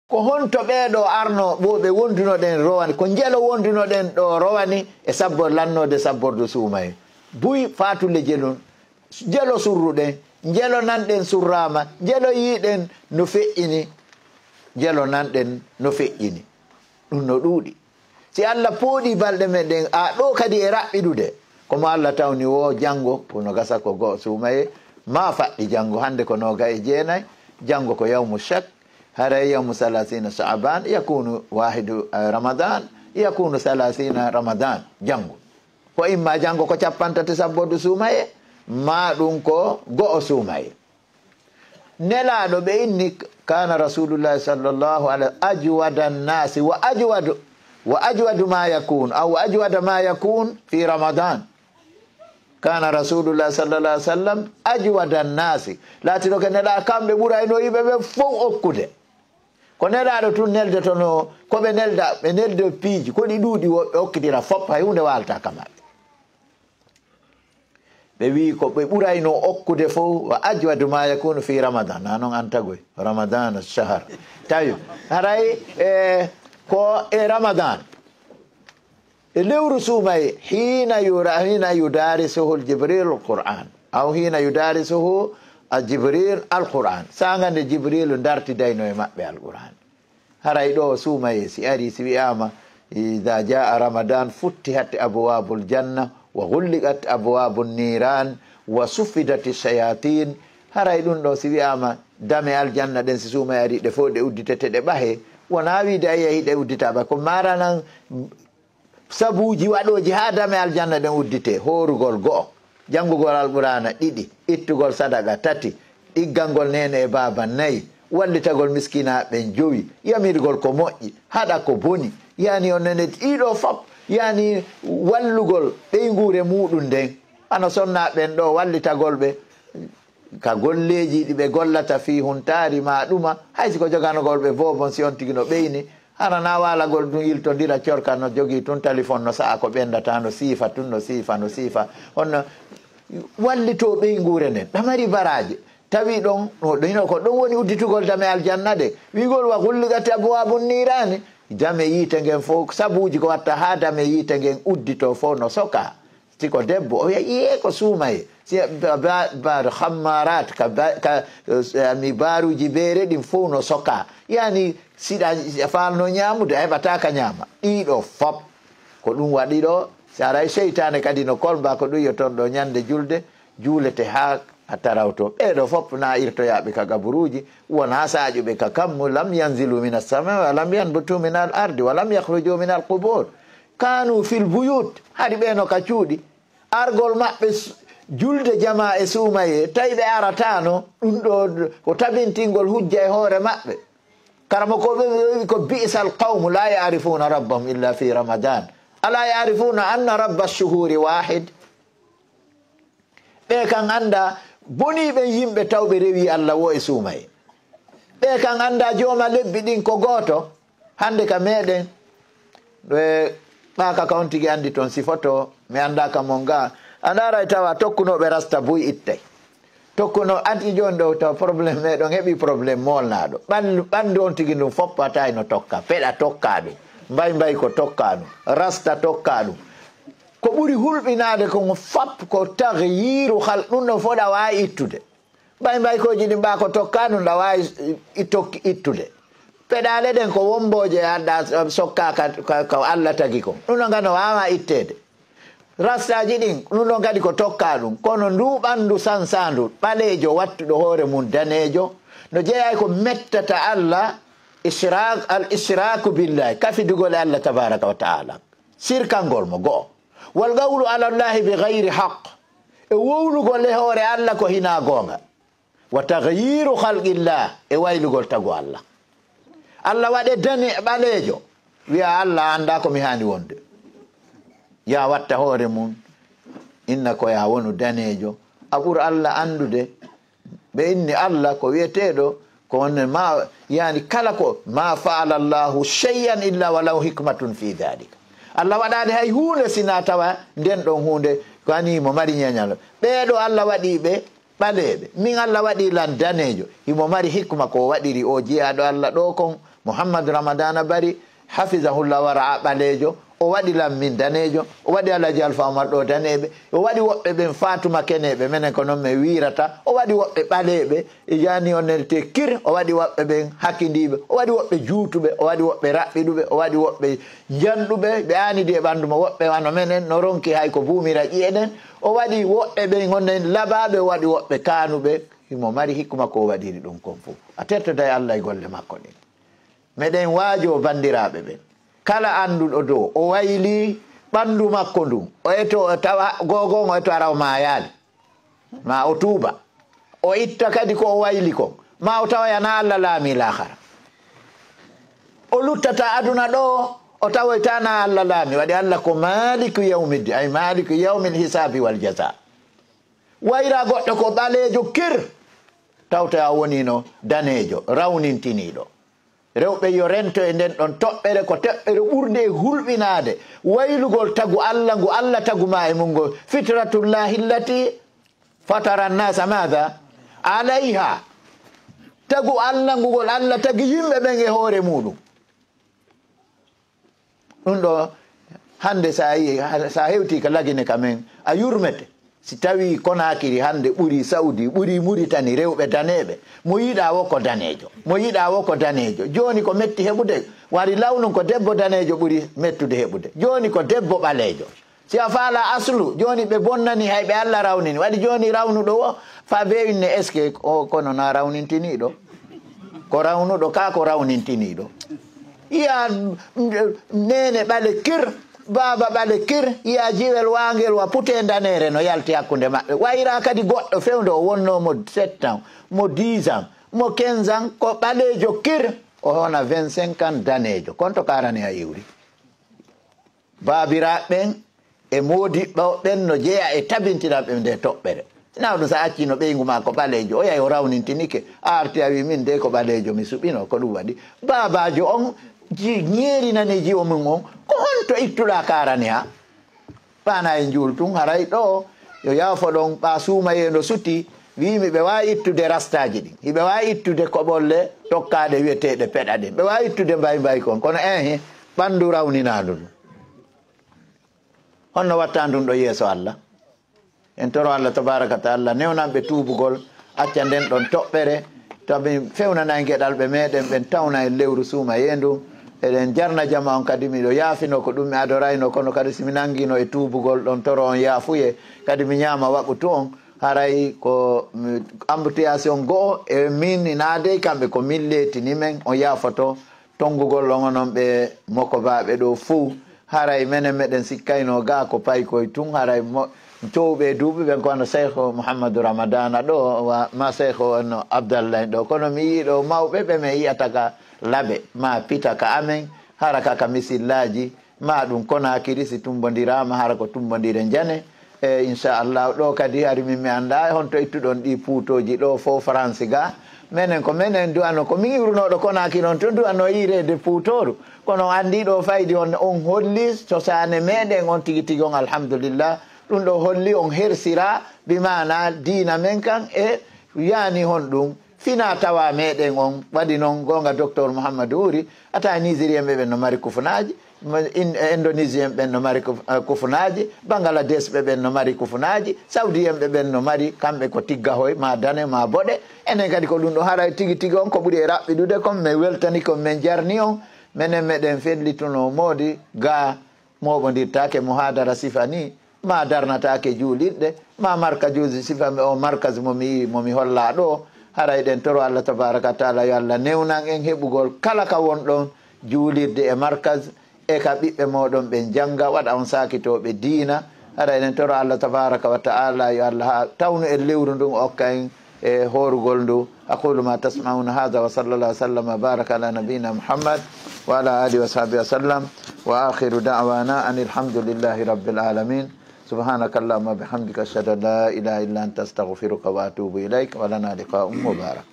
ko honto ɓeeɗo arno bo ɓe wondunoɗen rowani ko jelo wondunoɗen ɗo rowani e sabbor lannode sabborde suumaye buy fatulle jelon jelo surruɗen jelo nanɗen surrama jelo yiɗen no feƴƴini jelo nanɗen no feƴƴini ɗum no ɗuuɗi si Allah pooɗi balɗe meɗen a ɗo kadi e raɓɓiɗude komo Allah tawni wo janngo kono gasa ko go suumaye ma faɗɗi janngo hande ko noga e jeenayi janngo ko yawmu shak haray yawmu 30 sha'ban yakunu wahidu ramadan yakunu 30 ramadan janngo ko imma janngo ko capantati sabborde suumaye ma ɗum ko go'o suumaye nelaɗo ɓe inni kana rasulullahi sallallahu alaihi ajwada nnasi wa ajwadu ma yakun aw ajwada ma yakun fi ramadan kana rasulullah sallallahu alaihi wasallam ajwada nnasi latino ke nela kamɓe ɓurayno yiɓe ɓe fof okkude ko nelaɗo tun nelde tono koɓe nelda ɓe nelde piiji koɗi ɗuuɗi woɓɓe okkitira fop hay hunde walta kamaɓe ɓe wi ko ɓe ɓurayno okkude fof wa ajwadu ma yakunu fi ramadan na noon antagoy ramadan shahar tawi haray ko e ramadan e lewru suumaye hina yudarisuhu jibril alquran aw hina yudarisuhu jibril alquran sagande jibril dartidayno e maɓɓe alquran haray ɗo suumaye si ari si wiyama ida jaa ramadan futtihat abwabul janna wa ghulliqat abwabun niran wa suffidat shayatin haray ɗum ɗo si wiyama dame aljanna ɗen si suumaye ari ɗe fof ɗe udditete ɗe ɓahe wona wiide a yehi ɗe udditaɓa ko maranan sabuji waɗoji ha dame aljanna ɗen uddite horugol go'o janngugol alqur'ana 2 ittugol sadaka 3 ɗiggalngol nene e baba 4 wallitagol miskinaɓe 5 yamirgol ko moƴƴi haɗa ko boni yani on nene ɗiɗo fop yani wallugol ɓeygure muɗum nden ana sonnaɓen ɗo wallitagol ɓe ka golleji ɗi ɓe gollata fi huntari ma ɗuma haysi ko joganogol ɓe bobon si on tigi no ɓeyni hana na walagol ɗum yiltodira corka no jogui tun téléphone no sa'a ko ɓendata no siifa tun no siifa honno wallito ɓeygure nden ɗamari baraje tawi ɗon ɗino ko ɗum woni udditugol dame aljanna de wigol wa gulligati abwabun nirani dame yiite ngen fof sabuji ko watta ha dame yiite ngen uddito fof no soka siko debbo o yiye ko suumaye si bar khammarat ka mi baruji beere ɗin fof no soka yani siɗa falno ñamude a heɓata ka ñama ɗiɗo fop ko ɗum waɗi ɗo saray seytane kadi no kolba ko ɗum yoton ɗo ñande julde juulete ha a tarawto ɓeɗo fop na irtoyaɓe ka gaburuji wona saƴuɓe ka kammu lam yanzilu min assama wa lam yanbutu min al ardi wa lam yahruju min al qubur kanu fil buyut haɗi ɓeno ka cuuɗi argol maɓɓe julde jama e suumaye tawi ɓe aratano ɗum ɗo ko tabintingol hujja e hoore maɓɓe karama ko ɓe ko bi'sal qawmu la yarifuna rabbahum illa fi ramadan ala yarifuna anna rabba shuhuri wahid ɓe kan anda boniɓen yimɓe tawɓe rewi Allah wo e suumaye ɓe kan anda jooma lebbi ɗin ko gooto hande ka meɗen ɓe ɓaka ka on tigi andi toon si photo mi andaka mon ga andara tawa tokkunoɓe rasta buy ittay tokkuno anti joni ɗo taw probléme meɗon heeɓi probléme molnaɗo ɓandu on tigi ɗum foppata no tokka peɗa tokka ɗum mbay ko tokka ɗum rasta tokka ɗum ko ɓuri hulɓinade ko fap ko tahyiru hal ɗum ɗo fof ɗa wawi ittude mbay koji ɗi mba ko tokka ɗum ɗa wawi ittude peɗale ɗen ko womboje anda sokka ka Allah tagi ko ɗum ɗo gano wawa ittede rastaji ɗin ɗum ɗon kadi ko tokka ɗum kono ndu ɓandu sansandu ɓalejo wattuɗo hoore mum danejo no jeeyay ko mettata Allah al ishraku billahi kafidugol e Allah tabaraka wa taala sirkangol mo go'o wal gawlu ala llahi bi gayri haq e wowlugol e hoore Allah ko hina gonga wa taghyiru khalqillah e waylugol tagu Allah Allah waɗe dane ɓalejo wiya Allah anda ko mi hani wonde ya watta hoore mum inna ko ya wonu danejo a ɓuura Allah andude ɓe inni Allah ko wiyeteɗo ko wonne ma yani kala ko ma faala Allahu shay'an illa walau hikmatun fi dhalika Allah waɗade hay hunde sina tawa nden ɗon hunde ko ani mo mari ñañal ɓeɗo Allah waɗiɓe ɓaleɓe min Allah waɗi lan danejo himo mari hikma ko waɗiri o jeeyaɗo Allah ɗo kon Muhammad Ramadana Bari hafizahullah wara balejo o wadi lammin danejo o wadi Alaji Alfa Omar do danebe o wadi wobbe ben Fatuma kenebe menen ko non me wirata o wadi wobbe balebe e jani onerte kir o wadi wobbe ben hakindibe o wadi wobbe juutube o wadi wobbe rabbidube o wadi wobbe jandube be anidi e banduma wobbe wano menen no ronki hay ko buumira ƴeeden o wadi wobbe ben honnen lababe o wadi wobbe kanube himo mari hikuma ko wadiri dum kon fu atertoda e Allah e golle makko ni meden waajo bandirabe be kala anduɗo dow o wayli ɓandu makko ndu o eto tawa gogon o eto araw ma yaali ma o tuuba o itta kadi ko o wayli ko ma o tawa yana Allah laami lahara o luttata aduna ɗo o tawoytana Allah laami waɗi Allah ko maliku yawmiddi ay maliku yawmil hisabi wal jaza wayra goɗɗo ko ɓalejo kir tawta wonino danejo rawnintiniɗo rewɓe yo rento e nden ɗon toɓɓere ko toɓɓere ɓurde e hulɓinade waylugol tagu Allah ngu Allah tagu ma e mum ngo fitratullahi allati fatara nnasa mada alayha tagu Allah ngugol Allah tagi yimɓe ɓen e hoore muɗum ɗum ɗo hande sa hewti ka lagine kamen a yurmete si tawi Konakiri hande ɓuri Saudi ɓuri Mauritanie rewɓe daneɓe mo yiɗa woko danejo mo yiɗa woko danejo joni ko metti heɓude wari lawnu ko debbo danejo ɓuri mettude heɓude joni ko debbo ɓalejo si a faala aslu joni ɓe bonnani hayɓe Allah rawnini waɗi joni rawnuɗo o fa bewinne est ce que kono na rawnintiniɗo ko rawnuɗo ka ko rawnintiniɗo iya nene ɓale kir baba ɓale kir iya jiwel wangel wa pute danere no yalti hakkunde maɓɓe wayra kadi goɗɗo fewde o wonno mo 7 ans mo 10 ans mo 15 ans ko ɓalejo kir o hona 25 ans danejo konto karani a iwri babiraɓen e modiɓɓe ɓen no jeeya e tabintiraɓe nde toɓɓere sina ɗum sa accino ɓeygu ma ko ɓalejo o yahi o rawnintinike a arti a wi min de ko ɓalejo mi suɓino ko ɗum waɗi babajo on ñeerinani jiwo mum on ko honto ittuɗa karani ha ɓana e jultum haray ɗo yo yaafo ɗon ɓa suumayendo sutti wimi ɓe wawi ittude rastaji ɗin hiɓe wawi ittude koɓolle tokkade wiyeteɗe peɗa ɗin ɓe wawi ittude mbay kon kono ɓandu rawninaɗu ɗum honno watta ɗum ɗo yeeso Allah en toro Allah tabaraka taala newnanɓe tuubugol acca nden ɗon toɓɓere tomi fewnanayi gueɗal ɓe meɗen ɓen tawna e lewru suumayendu eɗen jarna jama on kadi miɗo yaafino ko ɗum mi adorayno kono kadi simi nanguino e tuubugol ɗon toro on yaafuye kadi mi ñaama waɓutu on haray ko embouteillation go'o e min inaade kamɓe ko min leetini men on yaafoto tongugol on onon ɓe mokobaɓe ɗo fuu haray menen meɗen sikkayno ga ko payi koye tun haray towɓe duuɓi ɓen ko no cheikhu Mouhamadou Ramadana ɗo ma cheikhu no Abdallah ɗo kono mi yiiɗo mawɓe ɓe min yiyata ka laaɓe ma pita ka amen hara kaka misillaji ma ɗum Konakiri si tumbodirama hara ko tumbodire jane e inchallah ɗo kadi hari min mi anda honto ittuɗon ɗi puutoji ɗo fo France ga menen ko menen duwano ko min iwrunoɗo Konakiri on to duwano yirede puutoru kono andi ɗo faydi on holli cosane meɗen on tigui tigui on alhamdulillah ɗum ɗo holli on hersira bimana dina men kan e yani hon ɗum fina tawa meɗen on waɗi noon gonga docteur Mouhamadou Ouri ata nigérien ɓe no mari kufunaji indonésien ɓen no mari kufunaji bangladesh ɓen no mari kufunaji saudien ɓen no mari kamɓe ko tiggahoy ma dane ma boɗe enen kadi ko ɗum ɗo haray tigui tigui on ko ɓuuri e raɓɓiɗude comme min weltani kon min jarni on menen meɗen fellituno moodi ga moɓodirtake mo hadara sifa ni ma darnatake juulirɗe ma markajuji sifa o markage momi holla ɗo haray ɗen toro Allah tabaraka taala yo Allah newnan en heɓugol kala ka won ɗon juulirde e markage e ka ɓiɓɓe moɗon ɓe janga waɗa on sakitoɓe diina haray ɗen toro Allah tabaraka wa taala yo Allah ha tawnu e lewru ndun okka en e horugol ndu aqulu ma tasmauna hada wa sallallahu sallam wa baraka ala nabiyina Muhammad wa ala alihi wa sahbihi wa sallam wa akhiru da'wana anil hamdulillahi rabbil alamin سبحانك اللهم وبحمدك اشهد ان لا اله الا انت استغفرك واتوب اليك ولنا لقاء مبارك